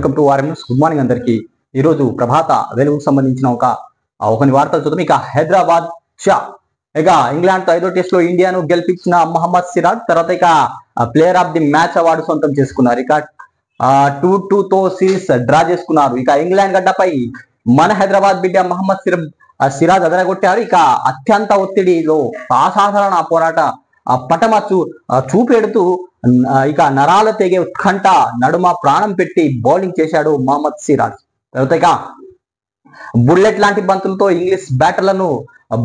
Welcome to RM news. Good morning అందరికీ. ఈరోజు ప్రభాత వెలుగుకు సంబంధించిన కొన్ని వార్తలు చూద్దాం. ఇక హైదరాబాద్ షా ఇంగ్లాండ్ తో 5వ టెస్ట్ లో ఇండియాను గెలిపించిన మహమ్మద్ సిరాజ్ తర్వాత player of the match award సొంతం చేసుకున్నారు. 2-2 తో సిరీస్ డ్రా చేసుకున్నారు. ఇంగ్లాండ్ గడ్డపై మన హైదరాబాద్ బిడ్డ మహమ్మద్ సిరాజ్ అదరగొట్టారు. అత్యంత ఒత్తిడిలో అసాధారణ పోరాట పటమ చూపెడుతూ నరాల తెగే ఉత్కంఠ నడుమ ప్రాణం పెట్టి బౌలింగ్ చేశాడు మహమ్మద్ సిరాజ్. తర్వాత బుల్లెట్ లాంటి బంతులతో ఇంగ్లీష్ బ్యాటర్లను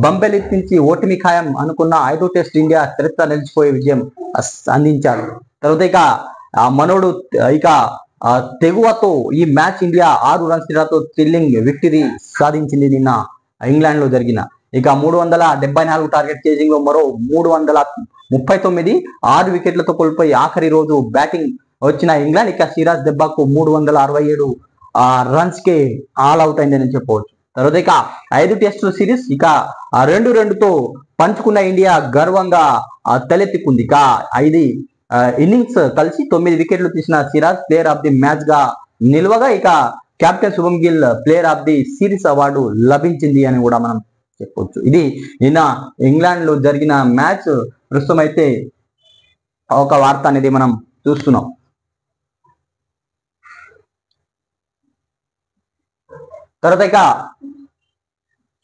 బంబెలెత్తించి ఓటమి ఖాయం అనుకున్న 5వ టెస్ట్ ఇండియా చరిత్ర నిలిచిపోయే విజయం అందించారు. తర్వాత మనోడు తెగువతో ఈ మ్యాచ్ ఇండియా 6 రన్స్ తేడాతో థ్రిల్లింగ్ విక్టరీ సాధించింది. నిన్న ఇంగ్లాండ్ లో జరిగిన 374 టార్గెట్ చేజింగ్ లో మరో 339 6 వికెట్లతో కోల్పోయి ఆఖరి రోజు బ్యాటింగ్ వచ్చిన ఇంగ్లాండ్ సిరాజ్ దెబ్బకు 367 రన్స్ కే ఆల్ అవుట్ అయిందని చెప్పవచ్చు. తర్వాత 5 టెస్టుల సిరీస్ 2-2తో పంచుకున్న ఇండియా గర్వంగా తలెత్తుకుంది. 5 ఇన్నింగ్స్ కలిసి 9 వికెట్లు తీసిన Siraj player of the match గా నిలవగా కెప్టెన్ శుభం Gill player of the series award లభించింది అని కూడా మనం చెప్పవచ్చు. ఇది నిన్న ఇంగ్లాండ్ లో జరిగిన మ్యాచ్. ప్రస్తుతం అయితే ఒక వార్త అనేది మనం చూస్తున్నాం. తర్వాత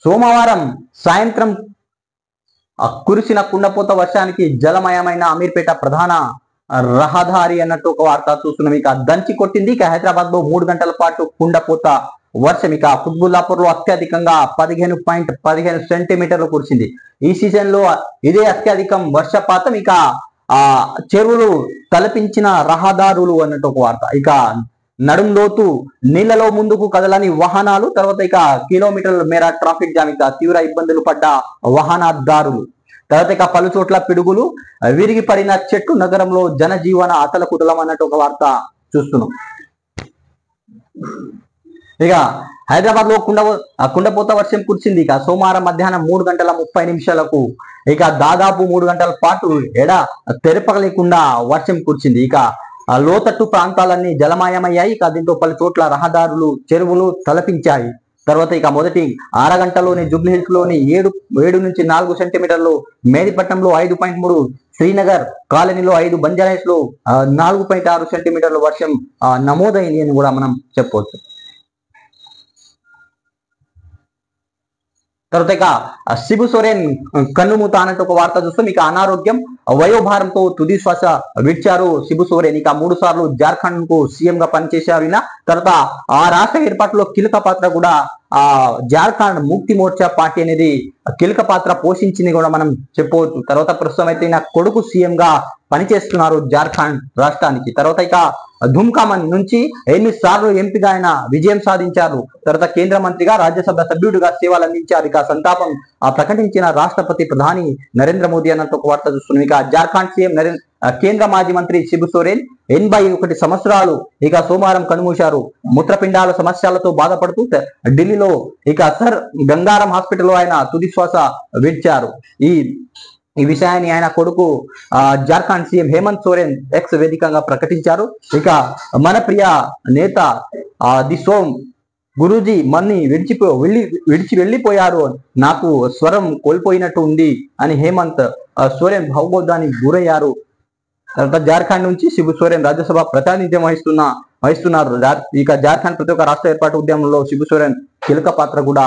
సోమవారం సాయంత్రం కురిసిన కుండపోత వర్షానికి జలమయమైన అమీర్పేట ప్రధాన రహదారి అన్నట్టు ఒక వార్త చూస్తున్నాం. దంచి కొట్టింది. హైదరాబాద్ లో 3 గంటల పాటు కుండపోత వర్షం. కుత్బుల్లాపూర్ లో అత్యధికంగా 15.15 సెంటీమీటర్లు కురిసింది. ఈ సీజన్ లో ఇదే అత్యధికం వర్షపాతం. చెరువులు తలపించిన రహదారులు అన్నట్టు ఒక వార్త. నడుం లోతు నీళ్లలో ముందుకు కదలని వాహనాలు. తర్వాత కిలోమీటర్ల మేర ట్రాఫిక్ జామ్. తీవ్ర ఇబ్బందులు పడ్డ వాహనదారులు. తర్వాత పలు చోట్ల పిడుగులు, విరిగి పడిన చెట్టు, నగరంలో జనజీవన అతలకుతలం అన్నట్టు ఒక వార్త చూస్తున్నాం. హైదరాబాద్ లో కుండపోత వర్షం కురిసింది. సోమవారం మధ్యాహ్నం 3 గంటల 30 నిమిషాలకు దాదాపు 3 గంటల పాటు తెరపగలేకుండా వర్షం కురిసింది. లోతట్టు ప్రాంతాలన్నీ జలమయమయ్యాయి. దీంతో పలు చోట్ల రహదారులు, చెరువులు తలపించాయి. తర్వాత మొదటి అరగంటలోని జూబ్లీహిల్స్ లోని 7 నుంచి 4 సెంటీమీటర్లు, మేదిపట్నంలో 5.3, శ్రీనగర్ కాలనీలో 5, బంజారాహిల్స్ లో 4.6 సెంటీమీటర్ల వర్షం నమోదైంది అని కూడా మనం చెప్పవచ్చు. తర్వాత శిబు సోరెన్ కన్నుమూత అన్నట్టు ఒక వార్త చూస్తాం. అనారోగ్యం, వయోభారంతో తుది శ్వాస విడిచారు శిబు సోరెన్. 3 సార్లు జార్ఖండ్ కు సీఎం గా పనిచేశారు. తర్వాత ఆ రాష్ట్ర ఏర్పాటులో కీలక పాత్ర కూడా జార్ఖండ్ ముక్తి మోర్చా పార్టీ అనేది కీలక పాత్ర పోషించింది కూడా మనం చెప్పవచ్చు. తర్వాత ప్రస్తుతం అయితే కొడుకు సీఎం గా పనిచేస్తున్నారు జార్ఖండ్ రాష్ట్రానికి. తర్వాత ధుమ్కామన్ నుంచి 8 సార్లు ఎంపీగా ఆయన విజయం సాధించారు. తర్వాత కేంద్ర మంత్రిగా, రాజ్యసభ సభ్యుడిగా సేవలు అందించారు. సంతాపం ప్రకటించిన రాష్ట్రపతి ప్రధాని నరేంద్ర మోదీ అన్నట్టు ఒక వార్త చూస్తున్నాం. జార్ఖండ్ సీఎం కేంద్ర మాజీ మంత్రి శిబు సోరెన్ 81 సంవత్సరాలు సోమవారం కన్నుమూశారు. మూత్రపిండాల సమస్యలతో బాధపడుతూ ఢిల్లీలో సర్ గంగారం హాస్పిటల్లో ఆయన తుది శ్వాస విడిచారు. ఈ విషయాన్ని ఆయన కొడుకు జార్ఖండ్ సీఎం హేమంత్ సోరెన్ ఎక్స్ వేదికగా ప్రకటించారు. మన ప్రియ నేత ది సోమ్ గురూజీ మన్ని విడిచి వెళ్ళిపోయారు. నాకు స్వరం కోల్పోయినట్టు ఉంది అని హేమంత్ సోరెన్ భావోద్వేగానికి గురయ్యారు. తర్వాత జార్ఖండ్ నుంచి శిబు సోరెన్ రాజ్యసభ ప్రాతినిధ్యం వహిస్తున్నారు. జార్ఖండ్ ప్రతి ఒక్క రాష్ట్ర ఏర్పాటు ఉద్యమంలో శిబు సోరెన్ కీలక పాత్ర కూడా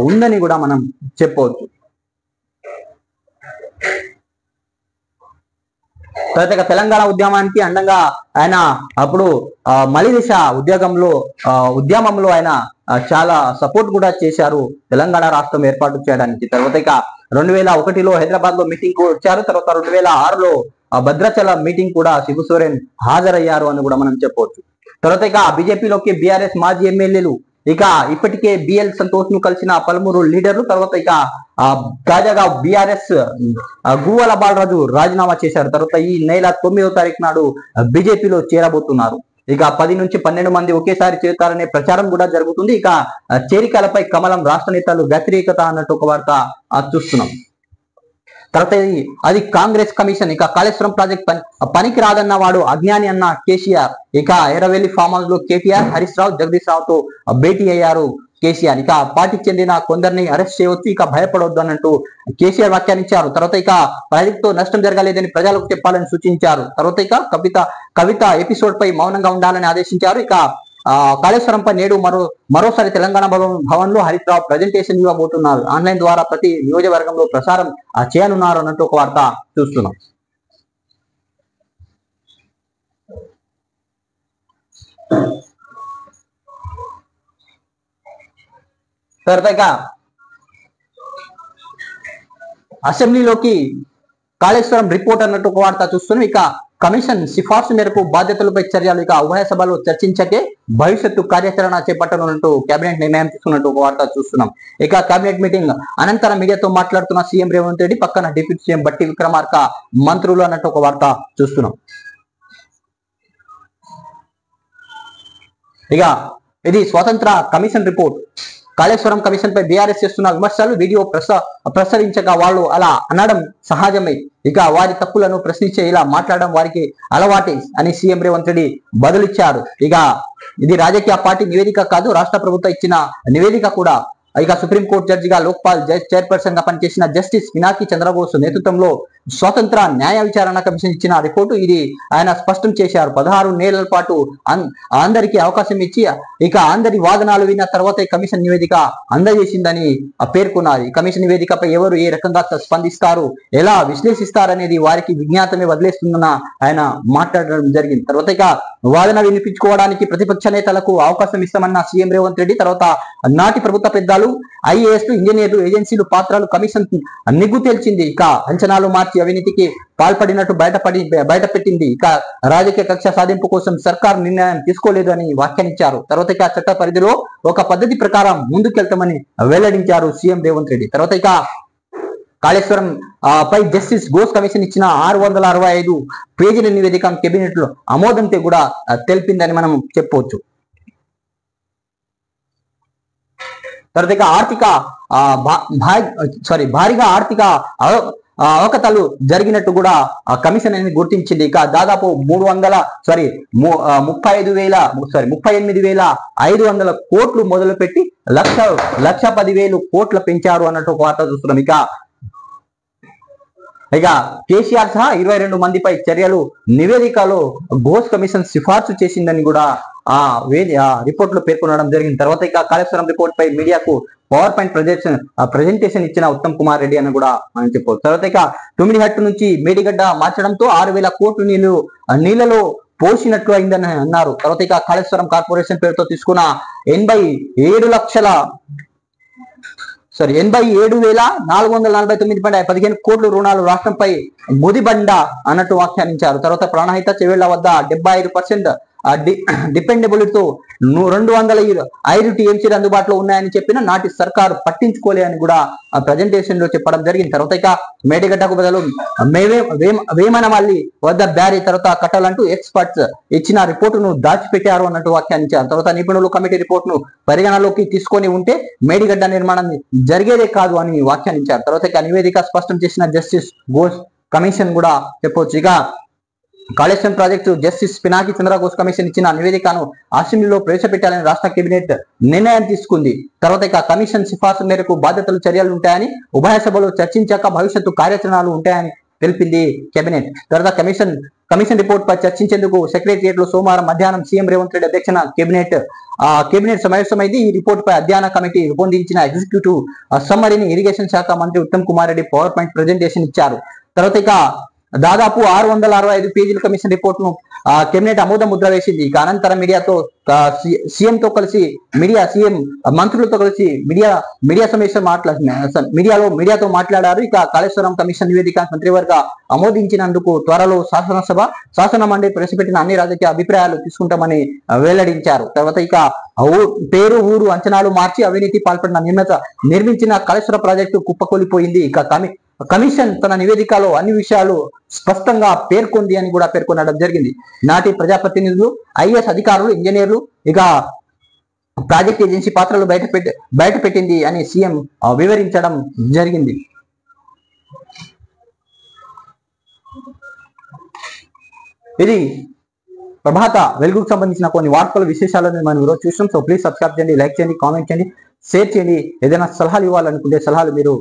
ఉందని కూడా మనం చెప్పవచ్చు. తర్వాత తెలంగాణ ఉద్యమానికి అండంగా ఆయన అప్పుడు మలిదశ ఉద్యమంలో ఆయన చాలా సపోర్ట్ కూడా చేశారు తెలంగాణ రాష్ట్రం ఏర్పాటు చేయడానికి. తర్వాత 2001లో హైదరాబాద్ లో మీటింగ్ కు వచ్చారు. తర్వాత 2006లో భద్రాచలం మీటింగ్ కూడా శిబు సోరెన్ హాజరయ్యారు అని కూడా మనం చెప్పవచ్చు. తర్వాత బీజేపీలోకి బీఆర్ఎస్ మాజీ ఎమ్మెల్యేలు ఇప్పటికే బిఎల్ సంతోష్ ను కలిసిన పలువురు లీడర్లు. తర్వాత తాజాగా బీఆర్ఎస్ గువ్వల బాలరాజు రాజీనామా చేశారు. తర్వాత ఈ నెల 9వ తారీఖు నాడు బీజేపీలో చేరబోతున్నారు. 10 నుంచి 12 మంది ఒకేసారి చేరుతారనే ప్రచారం కూడా జరుగుతుంది. చేరికలపై కమలం రాష్ట్ర నేతలు వ్యతిరేకత అన్నట్టు ఒక వార్త చూస్తున్నాం. తర్వాత అది కాంగ్రెస్ కమిషన్. ఇక కాళేశ్వరం ప్రాజెక్ట్ పనికి రాదన్న వాడు అజ్ఞాని అన్న కేసీఆర్. ఇక ఎర్రవెల్లి ఫామ్ హౌస్ లో కేటీఆర్, హరీష్ రావు, జగదీష్ రావుతో భేటీ అయ్యారు కేసీఆర్. ఇక పార్టీకి చెందిన కొందరిని అరెస్ట్ చేయవచ్చు, ఇక భయపడవద్దు అన్నట్టు కేసీఆర్ వ్యాఖ్యానించారు. తర్వాత ఇక ప్రాజెక్టుతో నష్టం జరగలేదని ప్రజలకు చెప్పాలని సూచించారు. తర్వాత ఇక కవిత ఎపిసోడ్ పై మౌనంగా ఉండాలని ఆదేశించారు. ఇక కాళేశ్వరంపై నేడు మరోసారి తెలంగాణ భవన్ లో హరీష్ రావు ప్రజెంటేషన్ ఇవ్వబోతున్నారు. ఆన్లైన్ ద్వారా ప్రతి నియోజకవర్గంలో ప్రసారం చేయనున్నారు అన్నట్టు ఒక వార్త చూస్తున్నాం. తర్వాత అసెంబ్లీలోకి కాళేశ్వరం రిపోర్ట్ అన్నట్టు ఒక వార్త చూస్తున్నాం. ఇక కమిషన్ సిఫార్సు మేరకు బాధ్యతలపై చర్యలు. ఇక ఉభయ సభలో చర్చించకే భవిష్యత్తు కార్యాచరణ చేపట్టనున్నట్టు కేబినెట్ నిర్ణయం తీసుకున్నట్టు ఒక వార్త చూస్తున్నాం. ఇక కేబినెట్ మీటింగ్ అనంతరం మీడియాతో మాట్లాడుతున్న సీఎం రేవంత్ రెడ్డి, పక్కన డిప్యూటీ సీఎం బట్టి విక్రమార్క, మంత్రులు అన్నట్టు ఒక వార్త చూస్తున్నాం. ఇక ఇది స్వతంత్ర కమిషన్ రిపోర్ట్. కాళేశ్వరం కమిషన్ పై బీఆర్ఎస్ చేస్తున్న విమర్శలు వీడియో ప్రసరించగా వాళ్ళు అలా అనడం సహజమే. ఇక వారి తప్పులను ప్రశ్నించే ఇలా మాట్లాడడం వారికి అలవాటే అని సీఎం రేవంత్ రెడ్డి బదులిచ్చారు. ఇక ఇది రాజకీయ పార్టీ నివేదిక కాదు, రాష్ట్ర ప్రభుత్వం ఇచ్చిన నివేదిక కూడా. ఇక సుప్రీంకోర్టు జడ్జిగా లోక్పాల్ చైర్పర్సన్ గా పనిచేసిన జస్టిస్ పినాకి చంద్రబోస్ నేతృత్వంలో స్వతంత్ర న్యాయ విచారణ కమిషన్ ఇచ్చిన రిపోర్టు ఇది. ఆయన స్పష్టం చేశారు, 16 నెలల పాటు అందరికీ అవకాశం ఇచ్చి ఇక అందరి వాదనలు విన్న తర్వాత కమిషన్ నివేదిక అందజేసిందని పేర్కొన్నారు. కమిషన్ నివేదికపై ఎవరు ఏ రకంగా స్పందిస్తారు, ఎలా విశ్లేషిస్తారనేది వారికి విజ్ఞాతమే వదిలేస్తుందన్న ఆయన మాట్లాడడం జరిగింది. తర్వాత ఇక వాదన వినిపించుకోవడానికి ప్రతిపక్ష నేతలకు అవకాశం ఇస్తామన్న సీఎం రేవంత్ రెడ్డి. తర్వాత నాటి ప్రభుత్వ పెద్దలు, ఐఏఎస్, ఇంజనీర్లు, ఏజెన్సీలు పాత్రలు కమిషన్ నిగ్గు తేల్చింది. ఇక అంచనాలు మార్చి అవినీతికి పాల్పడినట్టు బయటపెట్టింది. ఇక రాజకీయ కక్ష సాధింపు కోసం సర్కారు నిర్ణయం తీసుకోలేదు అని వ్యాఖ్యానించారు. తర్వాత ఇక చట్ట పరిధిలో ఒక పద్ధతి ప్రకారం ముందుకెళ్తామని వెల్లడించారు సీఎం రేవంత్ రెడ్డి. తర్వాత ఇక కాళేశ్వరం పై జస్టిస్ ఘోష్ కమిషన్ ఇచ్చిన 665 పేజీల నివేదిక కేబినెట్ లో ఆమోదంతో కూడా తెలిపిందని మనం చెప్పవచ్చు. తర్వాత ఇక భారీగా ఆర్థిక అవకతలు జరిగినట్టు కూడా కమిషన్ అనేది గుర్తించింది. ఇక దాదాపు 38,500 కోట్లు మొదలుపెట్టి 1,10,000 కోట్లు పెంచారు అన్నట్టు ఒక వార్త చూస్తున్నాం. ఇక కేసీఆర్ సహా 22 మందిపై చర్యలు నివేదికలో ఘోష్ కమిషన్ సిఫార్సు చేసిందని కూడా రిపోర్ట్ లో పేర్కొనడం జరిగింది. తర్వాత ఇక కాళేశ్వరం రిపోర్ట్ పై మీడియాకు పవర్ పాయింట్ ప్రజెంటేషన్ ఇచ్చిన ఉత్తమ్ కుమార్ రెడ్డి అని కూడా మనం చెప్పవచ్చు. తర్వాత ఇక 9 హట్టు నుంచి మేడిగడ్డ మార్చడంతో 6,000 కోట్లు నీళ్లలో పోసినట్లు అయిందని అన్నారు. తర్వాత ఇక కాళేశ్వరం కార్పొరేషన్ పేరుతో తీసుకున్న 87,449.15 కోట్ల రుణాలు రాష్ట్రంపై ముదిబండ అన్నట్టు వ్యాఖ్యానించారు. తర్వాత ప్రాణహిత చెవేళ్ల వద్ద 75% డిపెండబిలిటీతో 205 టీఎంసీలు అందుబాటులో ఉన్నాయని చెప్పిన నాటి సర్కారు పట్టించుకోలే అని కూడా ప్రజెంటేషన్ లో చెప్పడం జరిగింది. తర్వాత ఇక మేడిగడ్డకు బదులు వేమనమల్లి వద్ద బ్యారీ తర్వాత కట్టాలంటూ ఎక్స్పర్ట్స్ ఇచ్చిన రిపోర్టును దాచిపెట్టారు అన్నట్టు వ్యాఖ్యానించారు. తర్వాత నిపుణులు కమిటీ రిపోర్టును పరిగణలోకి తీసుకొని ఉంటే మేడిగడ్డ నిర్మాణం జరిగేదే కాదు అని వ్యాఖ్యానించారు. తర్వాత ఇక నివేదిక స్పష్టం చేసిన జస్టిస్ ఘోష్ కమిషన్ కూడా చెప్పవచ్చు. ఇక Kaleshwaram project justice Pinaki Chandrabose commission ఇచ్చిన నివేదికను అసెంబ్లీలో ప్రవేశపెట్టాలని రాష్ట్ర కేబినెట్ నిర్ణయం తీసుకుంది. తర్వాత ఇక కమిషన్ సిఫార్సు మేరకు బాధ్యతలు చర్యలు ఉంటాయని, ఉభయ సభలో చర్చించాక భవిష్యత్తు కార్యాచరణలు ఉంటాయని తెలిపింది కేబినెట్. తర్వాత కమిషన్ రిపోర్ట్ పై చర్చించేందుకు సెక్రటరియట్ లో సోమవారం మధ్యాహ్నం సీఎం రేవంత్ రెడ్డి అధ్యక్షన కేబినెట్ సమావేశమైంది. ఈ రిపోర్ట్ పై అధ్యయన కమిటీ రూపొందించిన ఎగ్జిక్యూటివ్ సమ్మరీని ఇరిగేషన్ శాఖ మంత్రి Uttam Kumar Reddy power point presentation ఇచ్చారు. తర్వాత ఇక దాదాపు 665 పేజీల కమిషన్ రిపోర్ట్ ను కేబినెట్ ఆమోద ముద్ర వేసింది. ఇక అనంతరం సీఎం మంత్రులతో కలిసి మీడియా సమావేశం మీడియాతో మాట్లాడారు. ఇక కాళేశ్వరం కమిషన్ నివేదిక మంత్రివర్గ ఆమోదించినందుకు త్వరలో శాసన మండలి ప్రవేశపెట్టిన అన్ని రాజకీయ అభిప్రాయాలు తీసుకుంటామని వెల్లడించారు. తర్వాత ఇక పేరు ఊరు అంచనాలు మార్చి అవినీతి పాల్పడిన నిర్మించిన కాళేశ్వర ప్రాజెక్టు కుప్పకూలిపోయింది. ఇక కమిషన్ తన నివేదికలో అన్ని విషయాలు స్పష్టంగా పేర్కొంది అని కూడా పేర్కొనడం జరిగింది. నాటి ప్రజాప్రతినిధులు, ఐఏఎస్ అధికారులు, ఇంజనీర్లు ఇక ప్రాజెక్ట్ ఏజెన్సీ పాత్రలు బయటపెట్టింది అని సీఎం వివరించడం జరిగింది. ఇది ప్రభాత వెలుగుకు సంబంధించిన కొన్ని వార్తల విశేషాలను మనం ఈరోజు చూసాం. సో ప్లీజ్ సబ్స్క్రైబ్ చేయండి, లైక్ చేయండి, కామెంట్ చేయండి, షేర్ చేయండి. ఏదైనా సలహాలు ఇవ్వాలనుకుంటే సలహాలు మీరు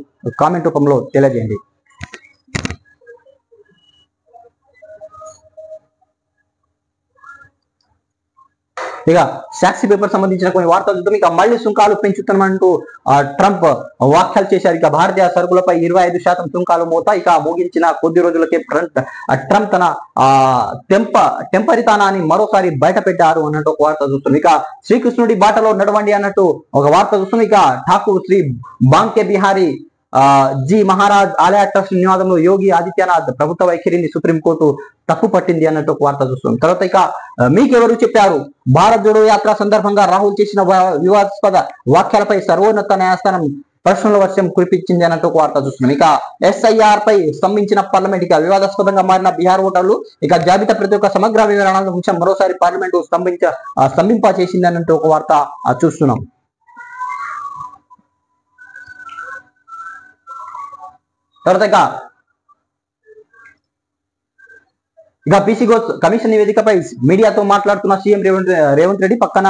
కామెంట్ రూపంలో తెలియజేయండి. ఇక సాక్షి పేపర్ సంబంధించిన కొన్ని వార్తలు చూద్దాం. ఇక మళ్ళీ సుంకాలు పెంచుతామంటూ ట్రంప్ వ్యాఖ్యలు చేశారు. ఇక భారతీయ సరుకులపై 25% సుంకాలు మోత. ఇక ముగించిన కొద్ది రోజులకే ట్రంప్ తన టెంపరితనాన్ని మరోసారి బయట పెట్టారు అన్నట్టు ఒక వార్త చూస్తున్నాం. ఇక శ్రీకృష్ణుడి బాటలో నడవండి అన్నట్టు ఒక వార్త చూస్తున్నాం. ఇక ఠాకూర్ శ్రీ బాంకే బిహారీ జీ మహారాజ్ ఆలయ ట్రస్ట్ నినాదంలో యోగి ఆదిత్యనాథ్ ప్రభుత్వ వైఖరిని సుప్రీంకోర్టు తప్పు పట్టింది అన్నట్టు ఒక వార్త చూస్తున్నాం. తర్వాత ఇక మీకెవరు చెప్పారు భారత్ జోడో యాత్ర సందర్భంగా రాహుల్ చేసిన వివాదాస్పద వ్యాఖ్యలపై సర్వోన్నత న్యాయస్థానం ప్రశ్నల వర్షం కురిపించింది అన్నట్టు ఒక వార్త చూస్తున్నాం. ఇక ఎస్ఐఆర్ పై స్తంభించిన పార్లమెంట్. ఇక వివాదాస్పదంగా మారిన బీహార్ ఓటర్లు ఇక జాబితా ప్రతి ఒక్క సమగ్ర వివరణల అంశం మరోసారి పార్లమెంటు స్తంభింప చేసింది అన్నట్టు ఒక వార్త చూస్తున్నాం. తర్వాత ఇక పీసీ కమిషన్ నివేదికపై మీడియాతో మాట్లాడుతున్న సీఎం రేవంత్ రెడ్డి పక్కన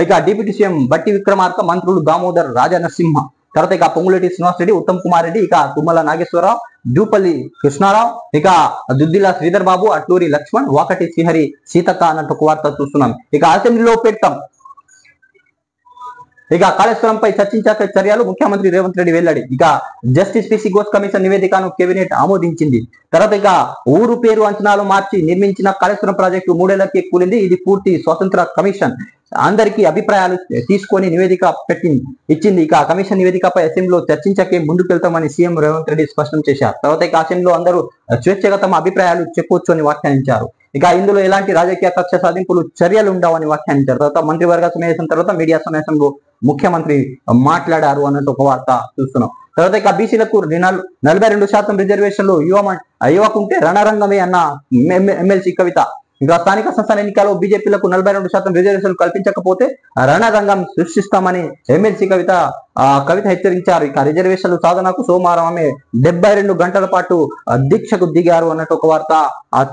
ఇక డిప్యూటీ సీఎం బట్టి విక్రమార్క, మంత్రులు దామోదర్ రాజనరసింహ, తర్వాత ఇక పొంగులేటి శ్రీనివాసరెడ్డి, ఉత్తమ్ కుమార్ రెడ్డి, ఇక తుమ్మల నాగేశ్వరరావు, జూపల్లి కృష్ణారావు, ఇక దుద్దిల శ్రీధర్ బాబు, అట్లూరి లక్ష్మణ్, వాకటి శ్రీహరి సీతక్క అన్నట్టు ఒక వార్త చూస్తున్నాం. ఇక అసెంబ్లీలో పెట్టాం. ఇక కాళేశ్వరంపై చర్చించాక చర్యలు ముఖ్యమంత్రి రేవంత్ రెడ్డి వెల్లడి. ఇక జస్టిస్ పీసీ ఘోష్ కమిషన్ నివేదికను కేబినెట్ ఆమోదించింది. తర్వాత ఇక ఊరు పేరు అంచనాలు మార్చి నిర్మించిన కాళేశ్వరం ప్రాజెక్టు 3 ఏళ్లకి కూలింది. ఇది పూర్తి స్వతంత్ర కమిషన్ అందరికీ అభిప్రాయాలు తీసుకొని నివేదిక ఇచ్చింది. ఇక కమిషన్ నివేదికపై అసెంబ్లీలో చర్చించకే ముందుకెళ్తామని సీఎం రేవంత్ రెడ్డి స్పష్టం చేశారు. తర్వాత ఇక అసెంబ్లీలో అందరూ స్వేచ్ఛగా తమ అభిప్రాయాలు చెప్పొచ్చు అని వ్యాఖ్యానించారు. ఇక ఇందులో ఎలాంటి రాజకీయ కక్ష సాధింపులు చర్యలు ఉండవని వ్యాఖ్యానించారు. తర్వాత మంత్రివర్గ సమావేశం తర్వాత మీడియా సమావేశంలో ముఖ్యమంత్రి మాట్లాడారు అన్నట్టు ఒక వార్త చూస్తున్నాం. తర్వాత ఇక బీసీలకు 42% రిజర్వేషన్లు యువకుంటే రణరంగమే అన్న ఎమ్మెల్సీ కవిత. ఇక స్థానిక సంస్థల ఎన్నికల్లో బీజేపీలకు 42% రిజర్వేషన్లు కల్పించకపోతే రణరంగం సృష్టిస్తామని ఎమ్మెల్సీ కవిత హెచ్చరించారు. ఇక రిజర్వేషన్లు సాధనకు సోమవారం ఆమె 72 గంటల పాటు దీక్షకు దిగారు అన్నట్టు ఒక వార్త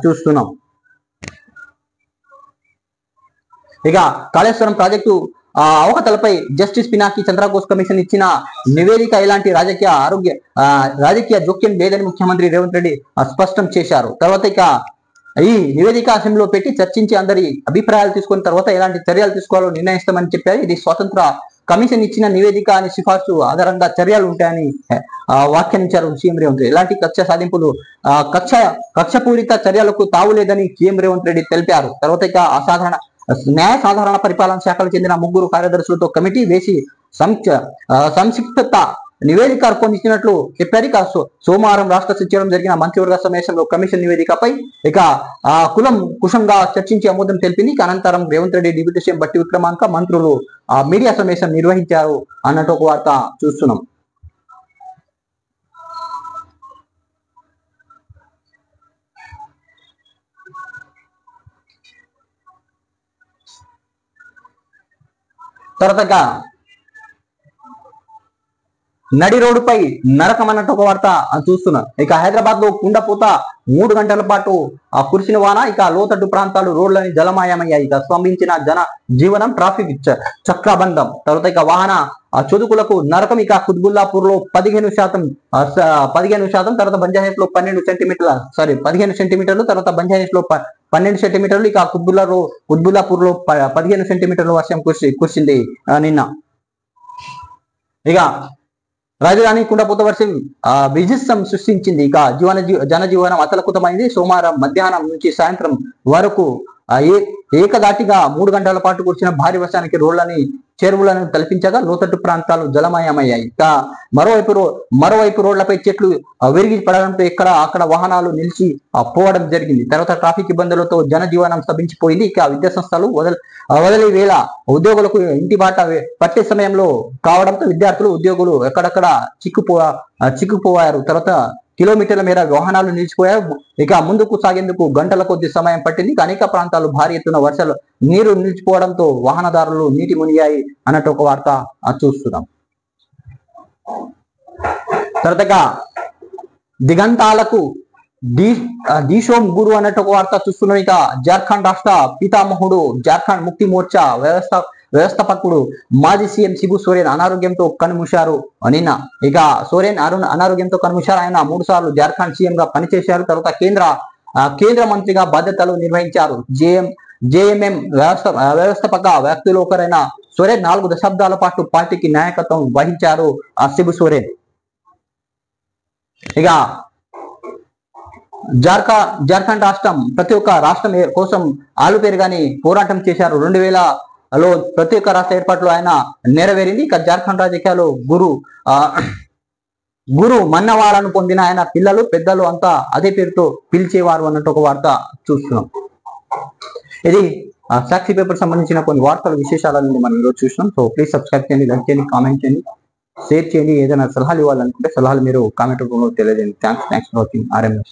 చూస్తున్నాం. ఇక కాళేశ్వరం ప్రాజెక్టు అవకతలపై జస్టిస్ పినాకి చంద్రఘోష్ కమిషన్ ఇచ్చిన నివేదిక ఎలాంటి రాజకీయ జోక్యం లేదని ముఖ్యమంత్రి రేవంత్ రెడ్డి స్పష్టం చేశారు. తర్వాత ఇక ఈ నివేదిక అసెంబ్లీలో పెట్టి చర్చించి అందరి అభిప్రాయాలు తీసుకున్న తర్వాత ఎలాంటి చర్యలు తీసుకోవాలో నిర్ణయిస్తామని చెప్పారు. ఇది స్వతంత్ర కమిషన్ ఇచ్చిన నివేదిక అని సిఫార్సు ఆధారంగా చర్యలు ఉంటాయని వ్యాఖ్యానించారు సీఎం రేవంత్ రెడ్డి. ఎలాంటి కక్ష సాధింపులు కక్షపూరిత చర్యలకు తావులేదని సీఎం రేవంత్ రెడ్డి తెలిపారు. తర్వాత ఇక న్యాయ సాధారణ పరిపాలన శాఖకు చెందిన 3 కార్యదర్శులతో కమిటీ వేసి సంక్షిప్త నివేదిక రూపొందించినట్లు చెప్పారు. ఇక సోమవారం రాష్ట్ర సచివాలయం జరిగిన మంత్రివర్గ సమావేశంలో కమిషన్ నివేదికపై ఇక కుశంగా చర్చించి ఆమోదం తెలిపింది. ఇక అనంతరం రేవంత్ రెడ్డి, డిప్యూటీ సీఎం బట్టి విక్రమార్క, మంత్రులు మీడియా సమావేశం నిర్వహించారు అన్నట్టు ఒక వార్త చూస్తున్నాం. తర్వాత నడి రోడ్డుపై నరకం అన్నట్టు ఒక వార్త చూస్తున్నాం. ఇక హైదరాబాద్ లో కుండపోత 3 గంటల పాటు కురిసిన వాన. ఇక లోతట్టు ప్రాంతాలు రోడ్లని జలమయమయ్యాయి. ఇక స్తంభించిన జన జీవనం, ట్రాఫిక్ చక్రబంధం. తర్వాత ఇక వాహన చదువుకులకు నరకం. ఇక కుత్బుల్లాపూర్ లో 15%, తర్వాత బంజారాహిల్స్ లో 15 సెంటీమీటర్లు, తర్వాత బంజారాహిల్స్ లో 12 సెంటీమీటర్లు. ఇక కుత్బుల్లాపూర్ లో 15 సెంటీమీటర్ల వర్షం కురిసింది నిన్న. ఇక రాజధాని కుండపోత వర్షం విజిస్సం సృష్టించింది. ఇక జనజీవనం అతలకుతమైంది. సోమవారం మధ్యాహ్నం నుంచి సాయంత్రం వరకు ఏకదాటిగా 3 గంటల పాటు కురిసిన భారీ వర్షానికి రోడ్లని, చెరువులను తలపించగా లోతట్టు ప్రాంతాలు జలమయమయ్యాయి. ఇక మరోవైపు రోడ్లపై చెట్లు విరిగి పడడంతో అక్కడ వాహనాలు నిలిచి పోవడం జరిగింది. తర్వాత ట్రాఫిక్ ఇబ్బందులతో జనజీవనం స్తంభించిపోయింది. ఇక విద్యా సంస్థలు వదిలే వేళ ఉద్యోగులకు ఇంటి బాట పట్టే సమయంలో కావడంతో విద్యార్థులు, ఉద్యోగులు ఎక్కడక్కడ చిక్కుపోయారు. తర్వాత కిలోమీటర్ల మేర వాహనాలు నిలిచిపోయారు. ఇక ముందుకు సాగేందుకు గంటల కొద్ది సమయం పట్టింది. అనేక ప్రాంతాలు భారీ ఎత్తున వర్షాలు నీరు నిలిచిపోవడంతో వాహనదారులు నీటి మునిగాయి అన్నట్టు ఒక వార్త చూస్తున్నాం. తర్వాత దిగంతాలకు దీశోం గురు అన్నట్టు ఒక వార్త చూస్తున్నాం. ఇక జార్ఖండ్ రాష్ట్ర పితామహుడు, జార్ఖండ్ ముక్తి మోర్చా వ్యవస్థాపకుడు మాజీ సీఎం శిబు సోరెన్ అనారోగ్యంతో కన్నుమూశారు నిన్న. ఇక సోరెన్ అనారోగ్యంతో కన్నుమూశారు. ఆయన 3 సార్లు జార్ఖండ్ సీఎం గా పనిచేశారు. తర్వాత కేంద్ర మంత్రిగా బాధ్యతలు నిర్వహించారు. జేఎంఎం వ్యవస్థాపక వ్యక్తులు ఒకరైన సోరెన్ 4 దశాబ్దాల పాటు పార్టీకి నాయకత్వం వహించారు శిబు సోరెన్. ఇక జార్ఖండ్ రాష్ట్రం ప్రతి ఒక్క రాష్ట్రం కోసం ఆలుపేరుగాని పోరాటం చేశారు. 2000లో ప్రతి ఒక్క రాష్ట్ర ఏర్పాట్లు ఆయన నెరవేరింది. ఇక జార్ఖండ్ రాజకీయాలు గురు మన్నవాలను పొందిన ఆయన పిల్లలు పెద్దలు అంతా అదే పేరుతో పిలిచేవారు అన్నట్టు ఒక వార్త చూస్తున్నాం. ఇది సాక్షి పేపర్ సంబంధించిన కొన్ని వార్తల విశేషాలను మనం ఈరోజు చూసినాం. సో ప్లీజ్ సబ్స్క్రైబ్ చేయండి, లైక్ చేయండి, కామెంట్ చేయండి, షేర్ చేయండి. ఏదైనా సలహాలు ఇవ్వాలనుకుంటే సలహాలు మీరు కామెంట్ రూపంలో తెలియజేయండి. Thanks for watching RMS.